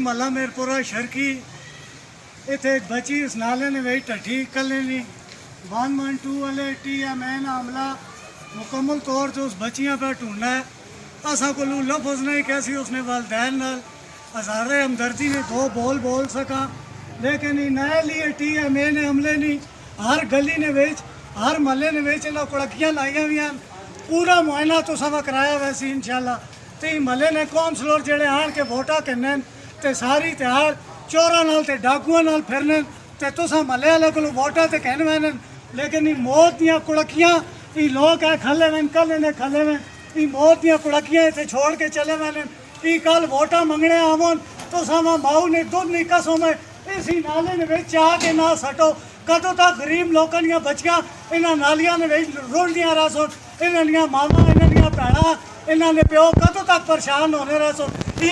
महला मेरपुरा शर्की इतने एक बची इस नाले ने वही टठी कले नहीं 112 वाले TMN हमला मुकम्मल तौर से उस बच्चियाँ पर ढूंढना है। असा को लफ्ज़ नहीं कैसी उसने वालदैन नाल हज़ारे हमदर्दी ने दो बोल सका, लेकिन नए लिए TMN ने हमले नहीं हर गली ने वेच हर महल्ले ने वेच इन्हें कुड़कियाँ लाइया हुई हैं। पूरा मुआयना तो सब कराया वैसे इंशाल्लाह। तो महल्ले ने कौंसलर जेड़े आन के वोटा करने ते सारी त्यार चोरा नाल ते डाकुआं नाल फिरने ते तुसा महल्ले वाले को वोटा ते कहने वैन, लेकिन मौत दियाँ कुड़कियाँ लोग है खले वन कल इन्हें खले में मौत दियाँ कुड़कियाँ इतने छोड़ के चले वैन कल वोटा मंगने आवन तो समा माऊ ने दुध नहीं कसो में इसी नाले ने बेच चाह के ना सटो। कदों तक गरीब लोगों दियाँ बच्चियाँ इन्होंने नालियां ने बेच रुल दियाँ रह सो, इन्होंने मामा इन्होंने भैन इन्होंने प्यो कदों तक परेशान होने रह सो।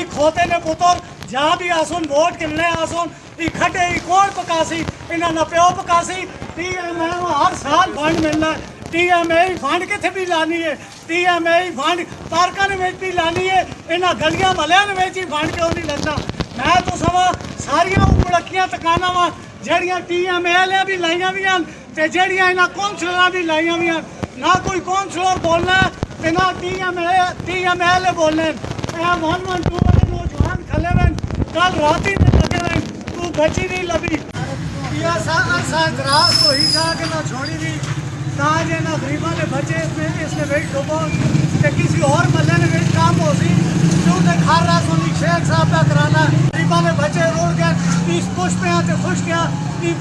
खोते ने पुत्र जहाँ भी आसुन वोट किनने आसुन खड्डे कौन पकासी इन्होंने प्यो पकासी। TMA हर साल फंड मिलना है, TMA फंड कितने भी लानी है, TMA फंड पार्कों में भी लानी है, इन्होंने गलियां महलिया में ही फंड क्यों नहीं लगता। मैं तो सवा सारिया कुड़कियाँ तकाना वा जड़ियाँ TMA वाले भी लाइया हुई हैं तो जड़ियाँ इन्होंने कौंसलर भी लाइया हुई हैं। ना कोई कौंसलर बोलना है तो ना TMA वाले बोलने। 112 वाले नौजवान खले में कल रात ही लगे में तू बची नहीं लभी दराज तो ही जा के ना छोड़ी भी ताज ना गरीबा ने बचे इसने वेट डुबो तो किसी और मल्ले ने वेट काम हो सी क्यों ने खा रहा सोनी शेख साहब का कराना गरीबा ने बचे रोड के खुश पे आते खुश क्या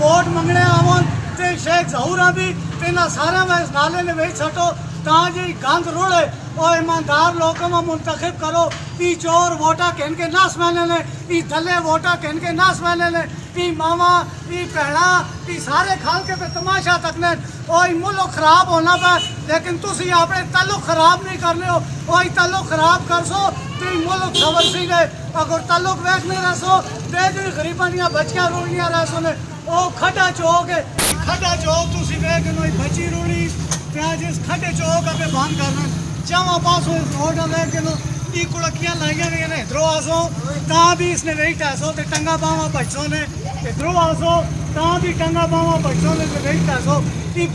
वोट मंगने आवन ते शेख जहूरा भी तेना सारा में इस नाले ने वेट सटो ताज गंद रोड़े और ईमानदार लोगों में मुंतखब करो। चोर वोटा कहन के नास मैंने ने दले वोटा कहन के नास मैंने ने मामा भैना सारे खाल के पे तमाशा तक ने और मुल्क खराब होना पे, लेकिन तुसी अपने ताल्लुक खराब नहीं करने हो और ताल्लुक खराब कर सो तो मुल्क सवर सी गए। अगर ताल्लुक वेख नहीं रह सो तो जी गरीबा दियाँ बच्चियाँ रोलियाँ रह सो ने ओ खड्डा चौक है खड्डा चौक तुसी वेख नो बच्ची रोली जिस खड्डे चौक अबे बंद करना चावा पास रोड वेख के नो कुड़कियाँ लाइया हुई ने इधरों आसो ता भी इसने वेट आसो तो टंगा बावा बच्चों ने इधरों आसो ता भी टंगा बावा बच्चों ने वेट आसो।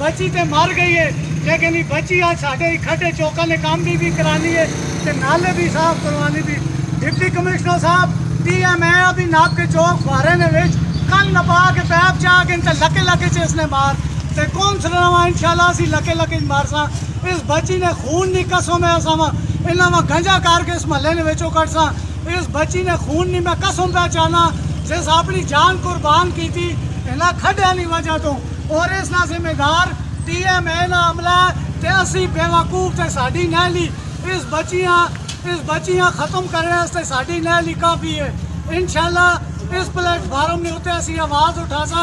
बच्ची तो मर गई है लेकिन ये बच्ची आज साढ़े खड्डे चौका ने काम भी करानी है तो नाले भी साफ करवानी भी। डिप्टी कमिश्नर साहब TMA अभी नाप के चौक फारे ने वेच कल नपा के पैप चाह के लके च इसने मार तो कौन सलवा इंशाल्लाह असी लके मार सा। इस बच्ची ने खून नहीं कसो में असावा इन्हें मैं गंजा करके इस महल्ले ने वेचो कट सा। इस बच्ची ने खून नहीं मैं कसम पहचाना जिस अपनी जान कुर्बान की थी इन्हें खड्या नहीं वजह तो और इस ना जिम्मेदार TMA ना हमला ते असी बेवकूफ ते साड़ी नहली इस बच्चियाँ ख़त्म करने वास्ते साड़ी नहली काफ़ी है। इंशाल्लाह इस प्लेटफार्म ने उत्ते असी आवाज़ उठा सा।